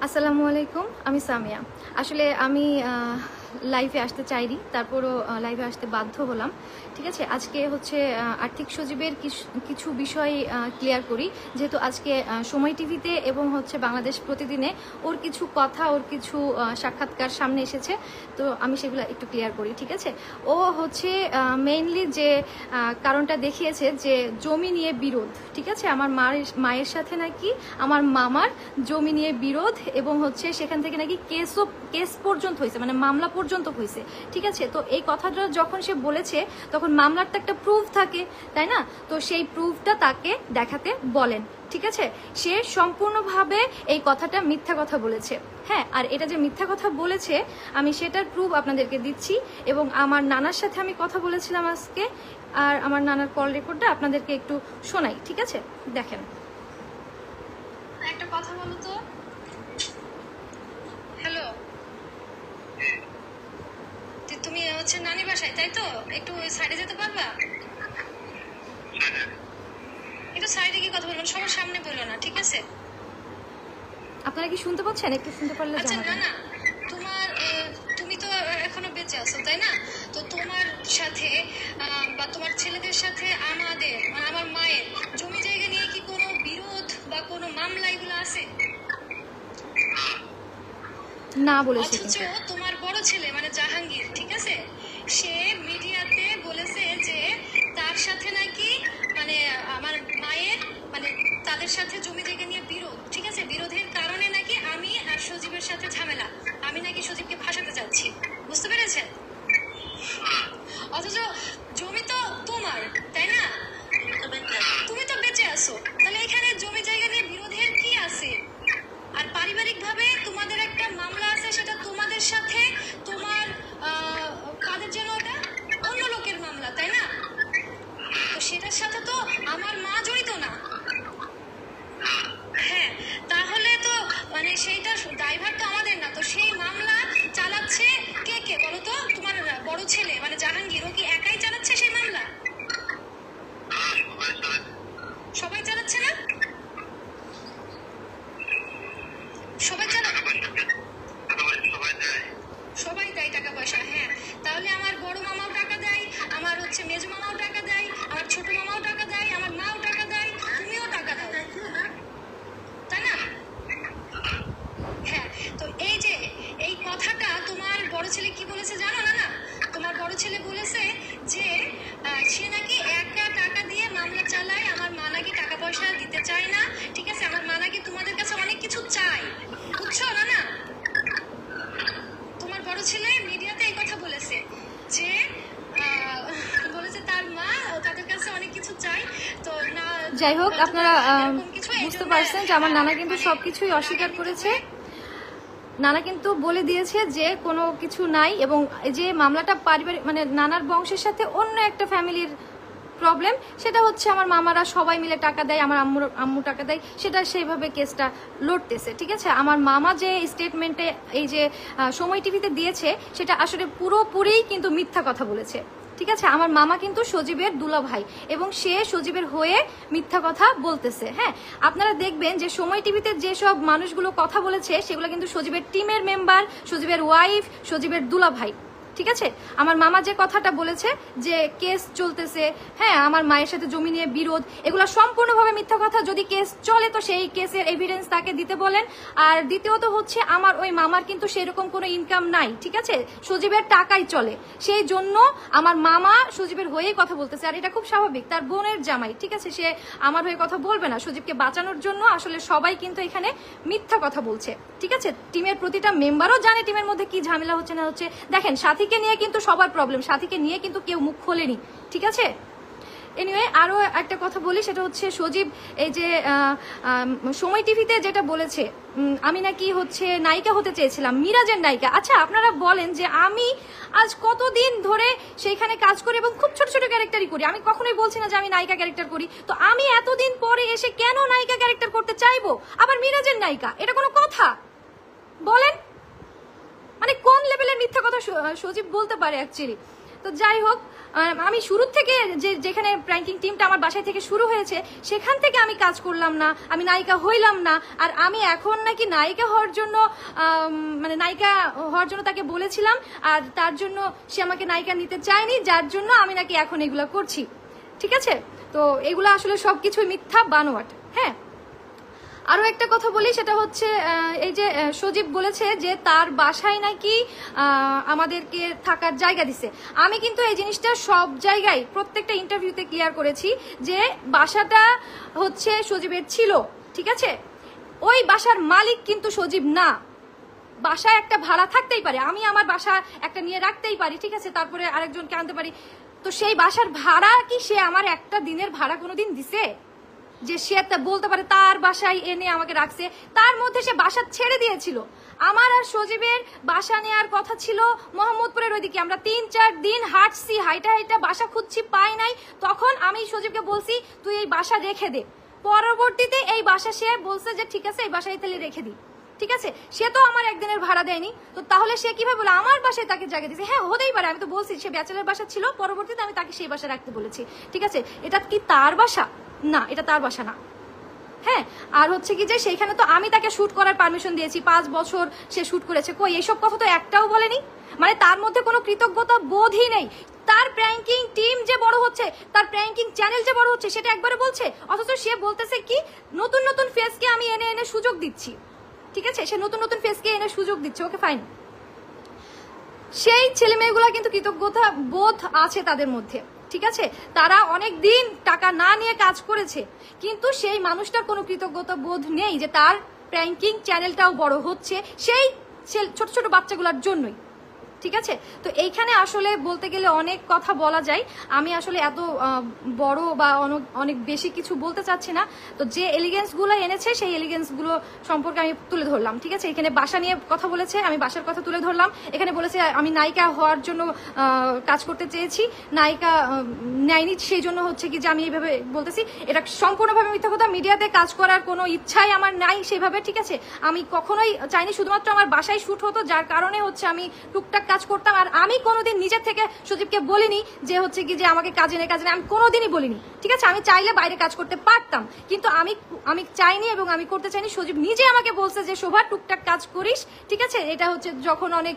আসসালামু আলাইকুম, আমি সামিয়া। আসলে আমি লাইভে আসতে চাইনি, তারপরও লাইভে আসতে বাধ্য হলাম। ঠিক আছে, আজকে হচ্ছে আর্থিক সচিবের কিছু বিষয় ক্লিয়ার করি, যেহেতু আজকে সময় টিভিতে এবং হচ্ছে বাংলাদেশ প্রতিদিনে ওর কিছু কথা, ওর কিছু সাক্ষাৎকার সামনে এসেছে, তো আমি সেগুলো একটু ক্লিয়ার করি। ঠিক আছে, ও হচ্ছে মেইনলি যে কারণটা দেখিয়েছে যে জমি নিয়ে বিরোধ। ঠিক আছে, আমার মায়ের সাথে নাকি আমার মামার জমি নিয়ে বিরোধ, এবং হচ্ছে সেখান থেকে নাকি কেস পর্যন্ত হয়েছে, মানে মামলা পর্যন্ত হয়েছে। ঠিক আছে, তো এই কথাটা যখন সে বলেছে তখন মামলার তো একটা প্রুফ থাকে, তাই না? তো সেই প্রুফটা তাকে দেখাতে বলেন। ঠিক আছে, সে সম্পূর্ণভাবে এই কথাটা মিথ্যা কথা বলেছে। হ্যাঁ, আর এটা যে মিথ্যা কথা বলেছে আমি সেটার প্রুফ আপনাদেরকে দিচ্ছি, এবং আমার নানার সাথে আমি কথা বলেছিলাম আজকে, আর আমার নানার কল রেকর্ডটা আপনাদেরকে একটু শোনাই। ঠিক আছে, দেখেন। একটা কথা বলো তো। হ্যালো, তুমি হচ্ছে নানি বাসায়, তাই তো? একটু সাইডে যেতে পারবা? একটু সাইডে গিয়ে কথা বলবেন, সবার সামনে বললো না। ঠিক আছে, আপনারা কি শুনতে পাচ্ছেন? একটু শুনতে পারলে জানাবেন। না, তুমি তো এখনো বেঁচে আছো, তাই না? তো তোমার সাথে বা তোমার ছেলেদের সাথে আমাদের, মানে আমার মায়ের জমি জায়গা নিয়ে কি কোনো বিরোধ বা কোনো মামলা এগুলো আছে? না বলেছে। অথচ তোমার বড় ছেলে মানে জাহাঙ্গীর, ঠিক আছে, সে মিডিয়াতে বলেছে যে তার সাথে নাকি মানে আমার মায়ের মানে তাদের সাথে জমি জায়গা নিয়ে বিরোধ। ঠিক আছে, বিরোধের কারণে নাকি আমি আর সজীবের সাথে ঝামেলা, আমি নাকি সজীবকে ভাসাতে চাচ্ছি। বুঝতে পেরেছেন? অথচ জমি তো তোমার, তাই না? তুমি তো বেঁচে আছো, তাহলে এখানে জমি জায়গা নিয়ে বিরোধের কি আছে? আর পারিবারিক ভাবে তোমাদের একটা মামলা আছে, সেটা তোমাদের সাথে তোমার কাদের যেন ওটা অন্য লোকের মামলা, তাই না? তো সেটার সাথে তো আমার মা জড়িত না। হ্যাঁ, তাহলে তো মানে সেইটা ড্রাইভার তো আমাদের না। তো সেই মামলা চালাচ্ছে কে কে বলো তো? তোমার বড় ছেলে মানে জাহাঙ্গীর, ও কি একাই চালাচ্ছে সেই মামলা? সবাই চালাচ্ছে না? সবাই সবাই দেয় টাকা পয়সা। হ্যাঁ, তাহলে আমার বড় মামাও টাকা দেয়, আমার হচ্ছে মেজো মামাও টাকা দেয়, আমার ছোট মামাও টাকা দেয়, আমার মাও টাকা দেয়, তুমিও টাকা দাও, তাই না? হ্যাঁ, তো এই যে এই কথাটা তোমার বড় ছেলে কি বলেছে জানো না? তোমার বড় ছেলে বলেছে যে সে নাকি একা টাকা দিয়ে মামলা চালায়, আমার মা নাকি টাকা পয়সা দিতে চায় না। ঠিক আছে, আমার মা নাকি তোমাদের কাছে অনেক কিছু চায়, বুঝছো না? তোমার বড় ছেলে মিডিয়াতে এই কথা বলেছে যে বলেছে তার মা তাদের কাছে অনেক কিছু চাই। তো না, যাই হোক, আপনারা বুঝতে পারছেন যে আমার নানা কিন্তু সবকিছুই অস্বীকার করেছে। নানা কিন্তু বলে দিয়েছে যে কোনো কিছু নাই, এবং যে মামলাটা পারিবারিক মানে নানার বংশের সাথে অন্য একটা ফ্যামিলির প্রবলেম, সেটা হচ্ছে আমার মামারা সবাই মিলে টাকা দেয়, আমার আম্মু টাকা দেয়, সেটা সেইভাবে কেসটা লড়তেছে। ঠিক আছে, আমার মামা যে স্টেটমেন্টে এই যে সময় টিভিতে দিয়েছে সেটা আসলে পুরোপুরি কিন্তু মিথ্যা কথা বলেছে। ঠিক আছে, আমার মামা কিন্তু সজীবের দুলা ভাই, এবং সে সজীবের হয়ে মিথ্যা কথা বলতেছে। হ্যাঁ, আপনারা দেখবেন যে সময় টিভিতে যেসব মানুষগুলো কথা বলেছে সেগুলো কিন্তু সজীবের টিমের মেম্বার, সজীবের ওয়াইফ, সজীবের দুলা ভাই। ঠিক আছে, আমার মামা যে কথাটা বলেছে যে কেস চলতেছে, হ্যাঁ আমার মায়ের সাথে জমি নিয়ে বিরোধ, এগুলো সম্পূর্ণভাবে মিথ্যা কথা। যদি কেস চলে তো সেই কেসের এভিডেন্স তাকে দিতে বলেন। আর দ্বিতীয়ত হচ্ছে আমার ওই মামার কিন্তু সেরকম কোনো ইনকাম নাই। ঠিক আছে, সজীবের টাকাই চলে, সেই জন্য আমার মামা সজীবের হয়েই কথা বলতেছে। আর এটা খুব স্বাভাবিক, তার বোনের জামাই। ঠিক আছে, সে আমার হয়ে কথা বলবে না। সজীবকে বাঁচানোর জন্য আসলে সবাই কিন্তু এখানে মিথ্যা কথা বলছে। ঠিক আছে, টিমের প্রতিটা মেম্বারও জানে টিমের মধ্যে কি ঝামেলা হচ্ছে না হচ্ছে। দেখেন, সাথীকে নিয়ে কিন্তু সবার প্রবলেম, সাথীকে নিয়ে কিন্তু কেউ মুখ খোলেনি। ঠিক আছে, এনিওয়ে আরো একটা কথা বলি, সেটা হচ্ছে সজীব এই যে সময় টিভিতে যেটা বলেছে আমি নাকি হচ্ছে নায়িকা হতে চেয়েছিলাম, মিরাজের নায়িকা। আচ্ছা, আপনারা বলেন যে আমি আজ কতদিন ধরে সেইখানে কাজ করি এবং খুব ছোট ছোট ক্যারেক্টারই করি, আমি কখনোই বলছি না যে আমি নায়িকা ক্যারেক্টার করি। তো আমি এতদিন পরে এসে কেন নায়িকা ক্যারেক্টার করতে চাইবো, আবার মিরাজের নায়িকা? এটা কোনো কথা বলেন? মানে কোন লেভেলের মিথ্যা কথা সজীব বলতে পারে অ্যাকচুয়ালি। তো যাই হোক, আমি শুরু থেকে যেখানে প্র্যাঙ্কিং টিমটা আমার বাসায় থেকে শুরু হয়েছে সেখান থেকে আমি কাজ করলাম না, আমি নায়িকা হইলাম না, আর আমি এখন নাকি নায়িকা হওয়ার জন্য মানে নায়িকা হওয়ার জন্য তাকে বলেছিলাম, আর তার জন্য সে আমাকে নায়িকা নিতে চায়নি, যার জন্য আমি নাকি এখন এগুলা করছি। ঠিক আছে, তো এগুলো আসলে সবকিছুই মিথ্যা বানোয়াট। হ্যাঁ, আরো একটা কথা বলি, সেটা হচ্ছে এই যে সজীব বলেছে যে তার বাসায় নাকি আমাদেরকে থাকার জায়গা দিছে। আমি কিন্তু এই জিনিসটা সব জায়গায় প্রত্যেকটা ইন্টারভিউতে ক্লিয়ার করেছি যে বাসাটা হচ্ছে সজীবের ছিল। ঠিক আছে, ওই বাসার মালিক কিন্তু সজীব না। বাসা একটা ভাড়া থাকতেই পারে, আমি আমার বাসা একটা নিয়ে রাখতেই পারি, ঠিক আছে, তারপরে আরেকজনকে আনতে পারি। তো সেই বাসার ভাড়া কি সে আমার একটা দিনের ভাড়া কোনোদিন দিছে? যে সে বলতে পারে তার বাসায় এনে আমাকে রাখছে, তার মধ্যে সে বাসা ছেড়ে দিয়েছিল। আমার আর সজীবের বাসা নেওয়ার কথা ছিল মোহাম্মদপুরের ওইদিকে, আমরা 3-4 দিন হাঁটছি, হাইটা হাইটা বাসা খুঁজছি, পাই নাই। তখন আমি সজীবকে বলছি তুই এই বাসা রেখে দে। পরবর্তীতে এই বাসা সে বলছে যে ঠিক আছে এই বাসায় তাহলে রেখে দিই। ঠিক আছে, সে তো আমার একদিনের ভাড়া দেয়নি, তো তাহলে সে কিভাবে বলে আমার বাসায় তাকে জায়গা দিয়েছে? হ্যাঁ, হতেই পারে, আমি তো বলছি সে ব্যাচেলার বাসা ছিল, পরবর্তীতে আমি তাকে সেই বাসা রাখতে বলেছি। ঠিক আছে, এটা কি তার বাসা? না, এটা তার বাসা না। হ্যাঁ, আর হচ্ছে কি যে সেইখানে তো আমি তাকে শুট করার পারমিশন দিয়েছি, 5 বছর সে শুট করেছে, কই এইসব কথা তো একটাও বলেনি। মানে তার মধ্যে কোনো কৃতজ্ঞতা বোধই নেই। তার প্র্যাঙ্কিং টিম যে বড় হচ্ছে, তার প্র্যাঙ্কিং চ্যানেল যে বড় হচ্ছে, সেটা একবারে বলছে, অথচ সে বলতেছে কি নতুন নতুন ফেসকে আমি এনে এনে সুযোগ দিচ্ছি। ঠিক আছে, সে নতুন নতুন ফেসকে এনে সুযোগ দিচ্ছে, ওকে ফাইন। সেই ছেলে মেয়েগুলা কিন্তু কৃতজ্ঞতা বোধ আছে তাদের মধ্যে। ঠিক আছে, তারা অনেক দিন টাকা না নিয়ে কাজ করেছে, কিন্তু সেই মানুষটার কোনো কৃতজ্ঞতা বোধ নেই যে তার প্র্যাঙ্কিং চ্যানেলটাও বড় হচ্ছে সেই ছোট ছোট বাচ্চাগুলোর জন্যই। ঠিক আছে, তো এইখানে আসলে বলতে গেলে অনেক কথা বলা যায়, আমি আসলে এত বড় বা অনেক বেশি কিছু বলতে চাচ্ছি না। তো যে এলিগেন্সগুলো এনেছে সেই এলিগেন্সগুলো সম্পর্কে আমি তুলে ধরলাম। ঠিক আছে, এখানে বাসা নিয়ে কথা বলেছে, আমি বাসার কথা তুলে ধরলাম। এখানে বলেছে আমি নায়িকা হওয়ার জন্য কাজ করতে চেয়েছি, নায়িকা নেয়নি, সেই জন্য হচ্ছে কি যে আমি এইভাবে বলতেছি, এটা সম্পূর্ণভাবে মিথ্যা কথা। মিডিয়াতে কাজ করার কোনো ইচ্ছাই আমার নাই সেভাবে। ঠিক আছে, আমি কখনোই চাইনি, শুধুমাত্র আমার বাসায় শুট হতো, যার কারণে হচ্ছে আমি টুকটাক কাজ করতাম। আর আমি কোনোদিন নিজের থেকে সজীবকে বলিনি যে হচ্ছে কি যে আমাকে কাজে নেই, আমি কোনোদিনই বলিনি। ঠিক আছে, আমি চাইলে বাইরে কাজ করতে পারতাম, কিন্তু আমি চাইনি এবং আমি করতে চাইনি। সজীব নিজে আমাকে বলছে যে শোভা টুকটাক কাজ করিস, ঠিক আছে, এটা হচ্ছে যখন অনেক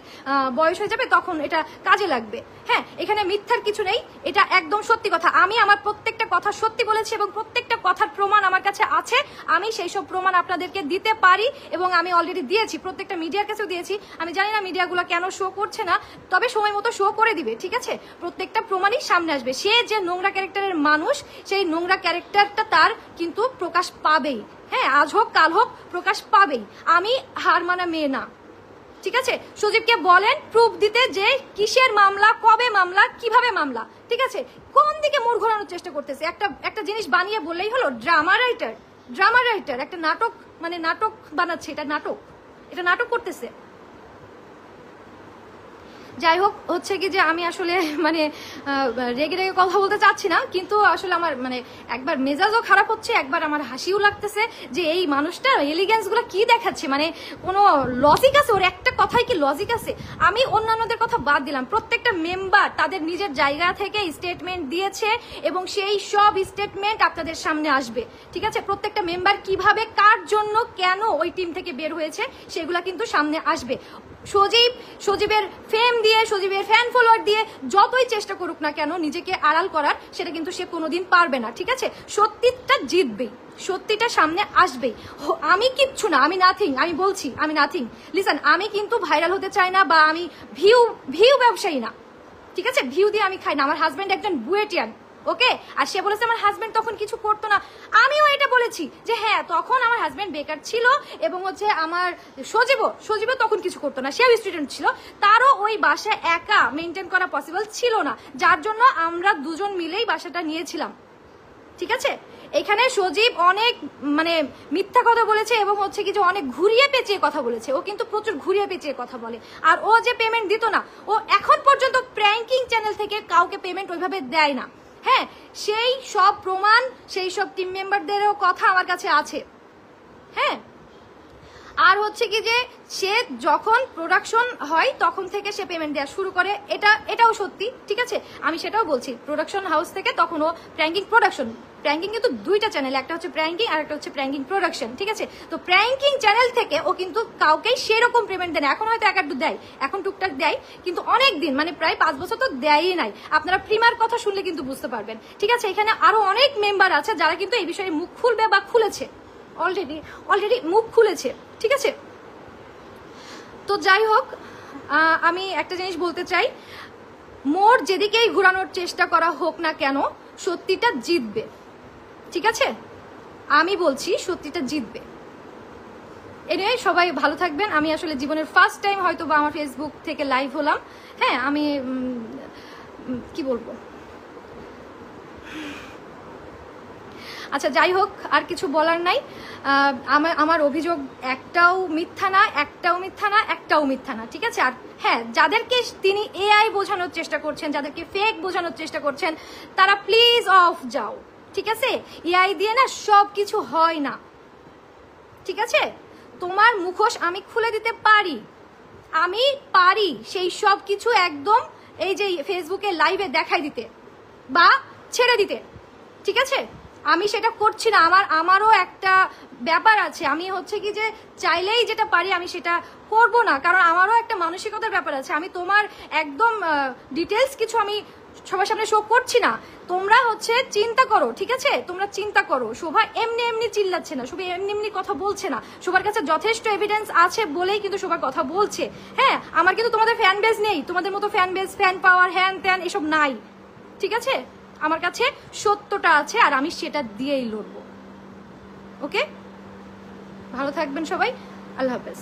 বয়স হয়ে যাবে তখন এটা কাজে লাগবে। হ্যাঁ, এখানে মিথ্যার কিছু নেই, এটা একদম সত্যি কথা। আমি আমার প্রত্যেকটা কথা সত্যি বলেছি এবং প্রত্যেকটা কথার প্রমাণ আমার কাছে আছে। আমি সেই সব প্রমাণ আপনাদেরকে দিতে পারি এবং আমি অলরেডি দিয়েছি, প্রত্যেকটা মিডিয়ার কাছেও দিয়েছি। আমি জানি না মিডিয়াগুলো কেন শো করছে না, তবে সময় মতো শো করে দিবে। ঠিক আছে, প্রত্যেকটা প্রমাণই সামনে আসবে। সে যে নোংরা ক্যারেক্টারের মানুষ, সেই নোংরা ক্যারেক্টারটা তার কিন্তু প্রকাশ পাবেই। হ্যাঁ, আজ হোক কাল হোক প্রকাশ পাবেই। আমি হার মানা মেয়ে না। ঠিক আছে, সজীবকে বলেন প্রুফ দিতে যে কিসের মামলা, কবে মামলা, কিভাবে মামলা। ঠিক আছে, কোন দিকে মোড় ঘোরানোর চেষ্টা করতেছে? একটা জিনিস বানিয়ে বললেই হলো ড্রামা রাইটার একটা নাটক, মানে নাটক বানাচ্ছে, এটা নাটক করতেছে। যাই হোক, হচ্ছে কি যে আমি আসলে মানে রেগে রেগে কথা বলতে চাচ্ছি না, কিন্তু আসলে আমার মানে একবার মেজাজও খারাপ হচ্ছে, একবার আমার হাসিও লাগতেছে যে এই মানুষটা এলিগেন্স গুলো কি দেখাচ্ছে, মানে কোনো লজিক আছে? ওর একটা কথাই কি লজিক আছে? আমি অন্যান্যদের কথা বাদ দিলাম, প্রত্যেকটা মেম্বার তাদের নিজের জায়গা থেকে স্টেটমেন্ট দিয়েছে এবং সেই সব স্টেটমেন্ট আপনাদের সামনে আসবে। ঠিক আছে, প্রত্যেকটা মেম্বার কিভাবে, কার জন্য, কেন ওই টিম থেকে বের হয়েছে সেগুলা কিন্তু সামনে আসবে। সজীবের ফেম দিয়ে, সজীবের ফ্যান ফলোয়ার দিয়ে যতই চেষ্টা করুক না কেন নিজেকে আড়াল করার, সেটা কিন্তু সে কোনোদিন পারবে না। ঠিক আছে, সত্যিটা জিতবেই, সত্যিটা সামনে আসবেই। আমি কিচ্ছু না, আমি নাথিং, আমি বলছি আমি নাথিং। লিসেন, আমি কিন্তু ভাইরাল হতে চাই না বা আমি ভিউ ব্যবসায়ী না। ঠিক আছে, ভিউ দিয়ে আমি খাই না। আমার হাজবেন্ড একজন বুয়েটিয়ান, ওকে, আর সে বলেছে আমার হাজবেন্ড তখন কিছু করতো না। আমিও এটা বলেছি যে হ্যাঁ, তখন আমার হাজবেন্ড বেকার ছিল এবং হচ্ছে আমার সজীবও তখন কিছু করতো না, সেও স্টুডেন্ট ছিল, তারও ওই বাসা একা মেনটেন করা পসিবল ছিল না, যার জন্য আমরা দুজন মিলেই বাসাটা নিয়েছিলাম। ঠিক আছে, এখানে সজীব অনেক মানে মিথ্যা কথা বলেছে এবং হচ্ছে কি যে অনেক ঘুরিয়ে পেঁচিয়ে কথা বলেছে। ও কিন্তু প্রচুর ঘুরিয়ে পেঁচিয়ে কথা বলে। আর ও যে পেমেন্ট দিত না, ও এখন পর্যন্ত প্র্যাঙ্কিং চ্যানেল থেকে কাউকে পেমেন্ট ওইভাবে দেয় না। হ্যাঁ, সেই সব প্রমাণ, সেই সব টিম মেম্বারদেরও কথা আমার কাছে আছে। হ্যাঁ, আর হচ্ছে কি যে সে যখন প্রোডাকশন হয় তখন থেকে সে পেমেন্ট দেওয়া শুরু করে, এটাও সত্যি, ঠিক আছে, আমি সেটাও বলছি। প্রোডাকশন হাউস থেকে তখন ও প্র্যাঙ্কিং প্রোডাকশন, প্র্যাঙ্কিং কিন্তু দুইটা চ্যানেল, একটা হচ্ছে প্র্যাঙ্কিং আর একটা হচ্ছে প্র্যাঙ্কিং প্রোডাকশন, ঠিক আছে। তো প্র্যাঙ্কিং চ্যানেল থেকে ও কিন্তু কাউকেই সেরকম পেমেন্ট দেয় না, এখন হয়তো এক আধটু দেয়, এখন টুকটাক দেয়, কিন্তু অনেক দিন মানে প্রায় 5 বছর তো দেয়ই নাই। আপনারা প্রিমার কথা শুনলে কিন্তু বুঝতে পারবেন, ঠিক আছে। এখানে আরো অনেক মেম্বার আছে যারা কিন্তু এই বিষয়ে মুখ খুলবে বা খুলেছে, অলরেডি মুখ খুলেছে, ঠিক আছে। তো যাই হোক, আমি একটা জিনিস বলতে চাই, মোর যেদিকেই ঘোরানোর চেষ্টা করা হোক না কেন সত্যিটা জিতবে, ঠিক আছে, আমি বলছি সত্যিটা জিতবে। এনিওয়ে সবাই ভালো থাকবেন। আমি আসলে জীবনের ফার্স্ট টাইম হয়তো বা আমার ফেসবুক থেকে লাইভ হলাম, হ্যাঁ, আমি কি বলবো, আচ্ছা যাই হোক, আর কিছু বলার নাই। আমার অভিযোগ একটাও মিথ্যা না, ঠিক আছে। আর হ্যাঁ, যাদেরকে তিনি এআই বোঝানোর চেষ্টা করছেন, যাদেরকে ফেক বোঝানোর চেষ্টা করছেন, তারা প্লিজ অফ যাও, ঠিক আছে। এআই দিয়ে না সব কিছু হয় না, ঠিক আছে। তোমার মুখোশ আমি খুলে দিতে পারি, আমি পারি সেই সব কিছু একদম এই যে ফেসবুকে লাইভে দেখাই দিতে বা ছেড়ে দিতে, ঠিক আছে। আমি সেটা করছি না, আমারও একটা ব্যাপার আছে, আমি হচ্ছে কি যে চাইলেই যেটা পারি আমি সেটা করব না, কারণ আমারও একটা মানসিকতার ব্যাপার আছে। আমি তোমার একদম ডিটেলস কিছু আমি সবার সামনে শো করছি না, তোমরা হচ্ছে চিন্তা করো, ঠিক আছে, তোমরা চিন্তা করো। শোভা এমনি চিল্লাচ্ছে না, শোভা এমনি কথা বলছে না, শোভার কাছে যথেষ্ট এভিডেন্স আছে বলেই কিন্তু শোভা কথা বলছে। হ্যাঁ, আমার কিন্তু তোমাদের ফ্যান বেজ নেই, তোমাদের মতো ফ্যান বেজ, ফ্যান পাওয়ার, হ্যান ত্যান এসব নাই, ঠিক আছে। আমার কাছে সত্যটা আছে আর আমি সেটা দিয়েই লড়বো। ওকে, ভালো থাকবেন সবাই, আল্লাহ হাফেজ।